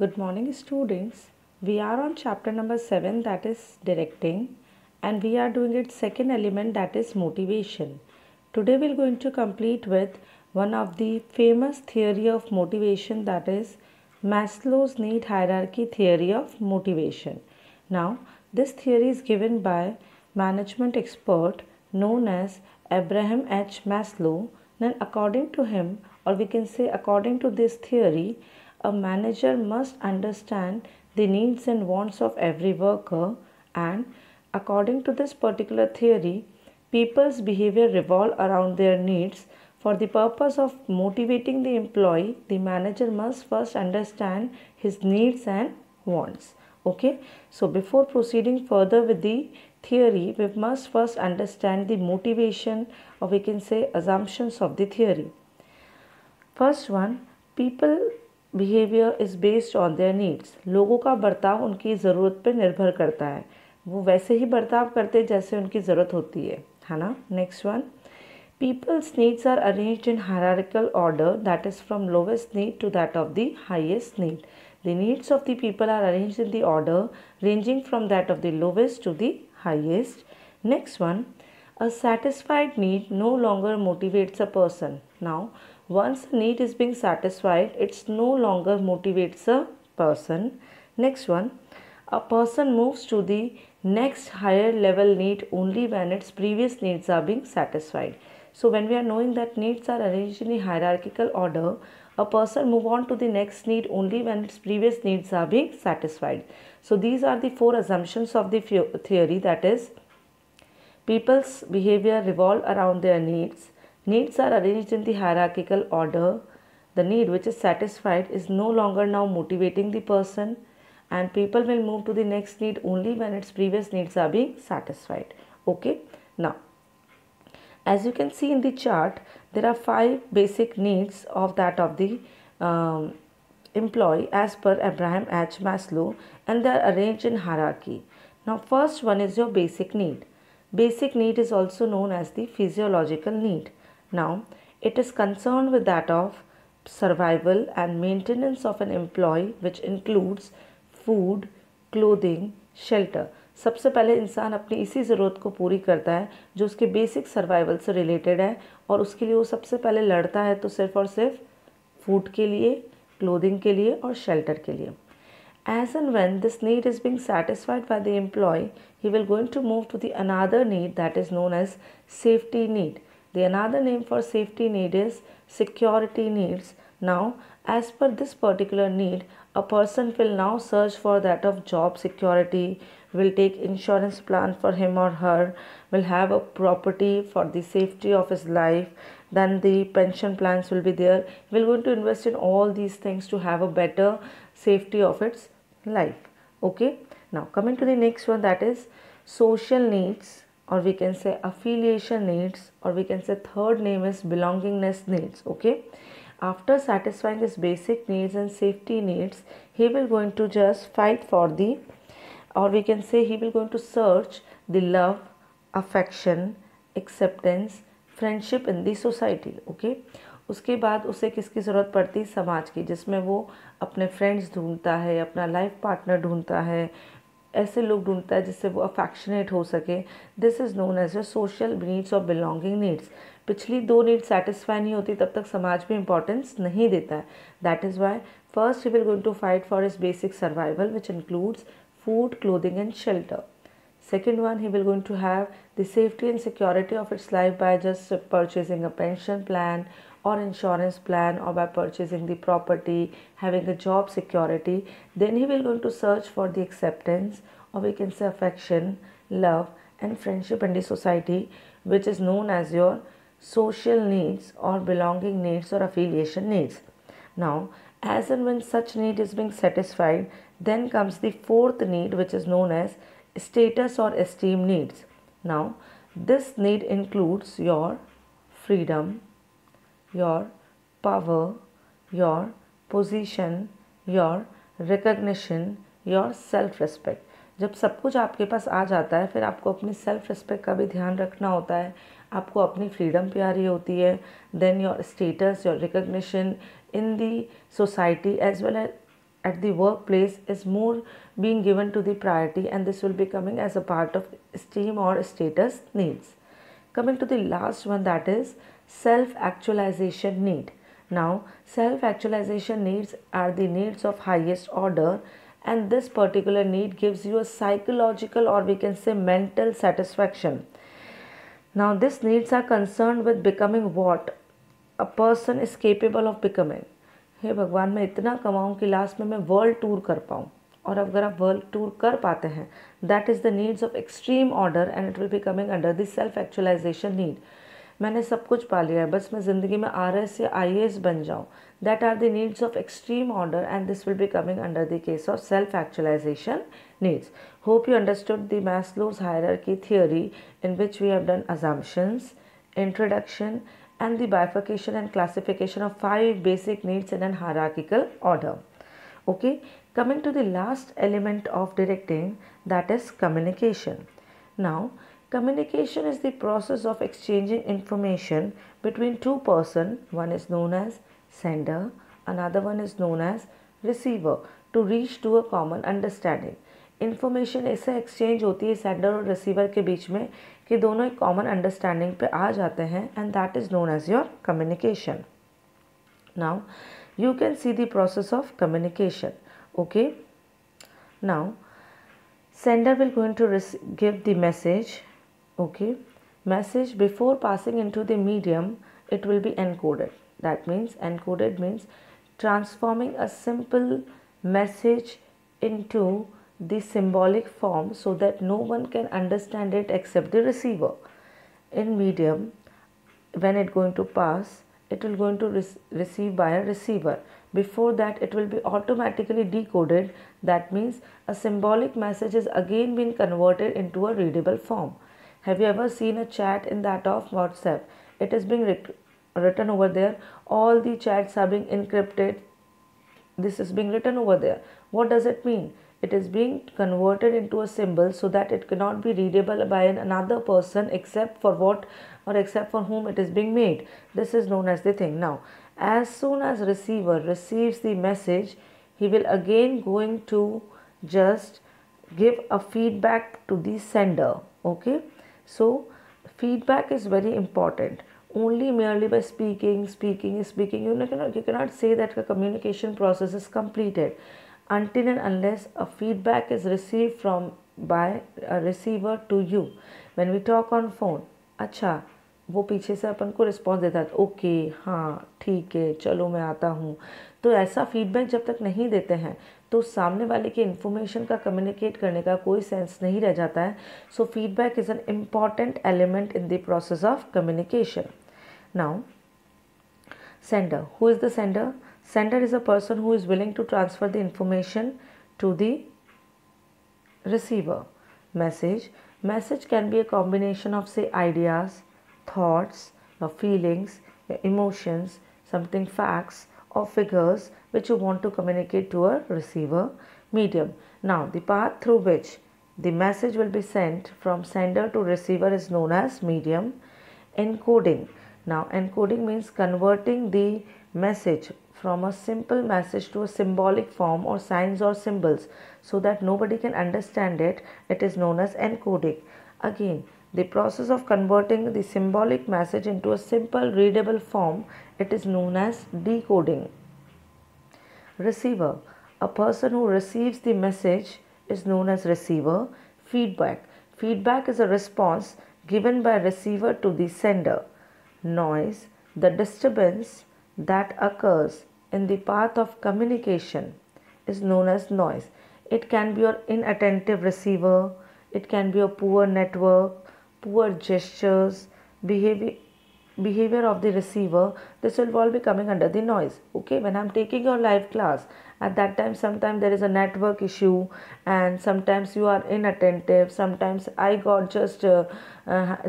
Good morning, students. We are on chapter number 7, that is directing, and we are doing its second element, that is motivation. Today we are going to complete with one of the famous theory of motivation, that is Maslow's need hierarchy theory of motivation. Now, this theory is given by management expert known as Abraham H. Maslow. Then according to him, or we can say according to this theory, a manager must understand the needs and wants of every worker, and according to this particular theory, people's behavior revolve around their needs. For the purpose of motivating the employee, the manager must first understand his needs and wants. Okay, so before proceeding further with the theory, we must first understand the motivation, or we can say assumptions of the theory. First one, people behavior is based on their needs. लोगों का बर्ताव उनकी ज़रूरत पर निर्भर करता है, वो वैसे ही बर्ताव करते हैं जैसे उनकी ज़रूरत होती है ना. Next one, people's needs are arranged in hierarchical order, that is from lowest need to that of the highest need. The needs of the people are arranged in the order ranging from that of the lowest to the highest. Next one, a satisfied need no longer motivates a person. Now, once a need is being satisfied, it's no longer motivates a person. Next one, a person moves to the next higher level need only when its previous needs are being satisfied. So when we are knowing that needs are arranged in a hierarchical order, a person move on to the next need only when its previous needs are being satisfied. So these are the four assumptions of the theory, that is people's behavior revolve around their needs. Needs are arranged in the hierarchical order. The need which is satisfied is no longer now motivating the person, and people will move to the next need only when its previous needs are being satisfied. Okay, now as you can see in the chart, there are 5 basic needs of that of the employee as per Abraham H. Maslow, and they are arranged in hierarchy. Now first one is your basic need. Basic need is also known as the physiological need. Now it is concerned with that of survival and maintenance of an employee, which includes food, clothing, shelter. सबसे पहले इंसान अपनी इसी ज़रूरत को पूरी करता है जो उसके बेसिक सर्वाइवल से रिलेटेड है, और उसके लिए वो सबसे पहले लड़ता है तो सिर्फ और सिर्फ फूड के लिए, क्लोथिंग के लिए और शेल्टर के लिए. As and when this need is being satisfied by the employee, he will going to move to the another need, that is known as safety need. The another name for safety need is security needs. Now, as per this particular need, a person will now search for that of job security, will take insurance plan for him or her, will have a property for the safety of his life, then the pension plans will be there. Will going to invest in all these things to have a better safety of its life. Okay, now coming to the next one, that is social needs, or we can say affiliation needs, or we can say third name is belongingness needs. Okay, after satisfying his basic needs and safety needs, he will going to just fight for the, or we can say he will going to search the love, affection, acceptance, friendship in the society. Okay, उसके बाद उसे किसकी ज़रूरत पड़ती, समाज की, जिसमें वो अपने फ्रेंड्स ढूंढता है, अपना लाइफ पार्टनर ढूंढता है, ऐसे लोग ढूंढता है जिससे वो अफेक्शनेट हो सके. This is known as a social needs और बिलोंगिंग नीड्स. पिछली 2 नीड्स सेटिस्फाई नहीं होती तब तक समाज में इंपॉर्टेंस नहीं देता है. That is why first he will going to fight for his basic survival, which includes food, clothing and shelter. Second one, he will going to have the safety and security of its life by just purchasing a pension plan or insurance plan, or by purchasing the property, having a job security. Then he will going to search for the acceptance, or we can say affection, love and friendship in the society, which is known as your social needs or belonging needs or affiliation needs. Now, as and when such need is being satisfied, then comes the fourth need, which is known as status or esteem needs. Now, this need includes your freedom, your power, your position, your recognition, your self-respect. जब सब कुछ आपके पास आ जाता है, फिर आपको अपनी self respect का भी ध्यान रखना होता है, आपको अपनी फ्रीडम प्यारी होती है, then your status, your recognition in the society as well at the workplace is more being given to the priority, and this will be coming as a part of esteem or status needs. Coming to the last one, that is self-actualization need. Now, self-actualization needs are the needs of highest order, and this particular need gives you a psychological or we can say mental satisfaction. Now, these needs are concerned with becoming what a person is capable of becoming. हे भगवान, मैं इतना कमाऊँ कि last में मैं world tour कर पाऊँ. और अगर आप वर्ल्ड टूर कर पाते हैं, that is the needs of extreme order and it will be coming under the self actualization need. मैंने सब कुछ पा लिया है, बस मैं ज़िंदगी में RS या IAS बन जाऊँ. That are the needs of extreme order and this will be coming under the case of self actualization needs. Hope you understood the Maslow's hierarchy theory, in which we have done assumptions, introduction, and the bifurcation and classification of 5 basic needs in a hierarchical order. Okay, coming to the last element of directing, that is communication. Now, communication is the process of exchanging information between two persons. One is known as sender, another one is known as receiver, to reach to a common understanding. Information ऐसे exchange होती है sender और receiver के बीच में कि दोनों एक common understanding पे आ जाते हैं, and that is known as your communication. Now you can see the process of communication. Okay, now sender will going to give the message. Okay, message before passing into the medium, it will be encoded. That means encoded means transforming a simple message into the symbolic form so that no one can understand it except the receiver. In medium, when it going to pass, it will going to receive by a receiver. Before that, it will be automatically decoded. That means a symbolic message is again been converted into a readable form. Have you ever seen a chat in that of WhatsApp? It is being written over there. All the chats are being encrypted. This is being written over there. What does it mean? It is being converted into a symbol so that it cannot be readable by another person except for what or except for whom it is being made. This is known as the thing. Now, as soon as receiver receives the message, he will again going to just give a feedback to the sender. Okay, so feedback is very important. Only merely by speaking, you cannot say that the communication process is completed until and unless a feedback is received from by a receiver to you. When we talk on phone, अच्छा वो पीछे से अपन को response देता है, okay हाँ ठीक है चलो मैं आता हूँ. तो ऐसा फीडबैक जब तक नहीं देते हैं तो सामने वाले की इन्फॉर्मेशन का कम्युनिकेट करने का कोई सेंस नहीं रह जाता है. So feedback is an important element in the process of communication. Now sender. Who is the sender? Sender is a person who is willing to transfer the information to the receiver. Message. Message can be a combination of say ideas, thoughts, your feelings, your emotions, something facts or figures which you want to communicate to a receiver. Medium. Now the path through which the message will be sent from sender to receiver is known as medium. Encoding. Now encoding means converting the message from a simple message to a symbolic form or signs or symbols so that nobody can understand it. It is known as encoding. Again, the process of converting the symbolic message into a simple readable form, it is known as decoding. Receiver. A person who receives the message is known as receiver. Feedback. Feedback is a response given by receiver to the sender. Noise. The disturbance that occurs in the path of communication is known as noise. It can be your inattentive receiver, it can be a poor network, poor gestures, behavior of the receiver. This will all be coming under the noise. Okay, when I'm taking your live class, at that time sometimes there is a network issue and sometimes you are inattentive, sometimes I got just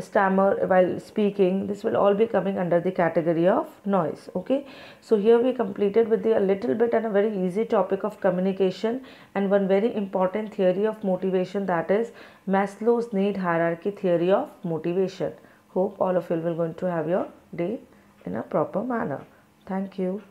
stammer while speaking. This will all be coming under the category of noise. Okay, so here we completed with a little bit and a very easy topic of communication and one very important theory of motivation, that is Maslow's need hierarchy theory of motivation. Hope all of you will going to have your day in a proper manner. Thank you.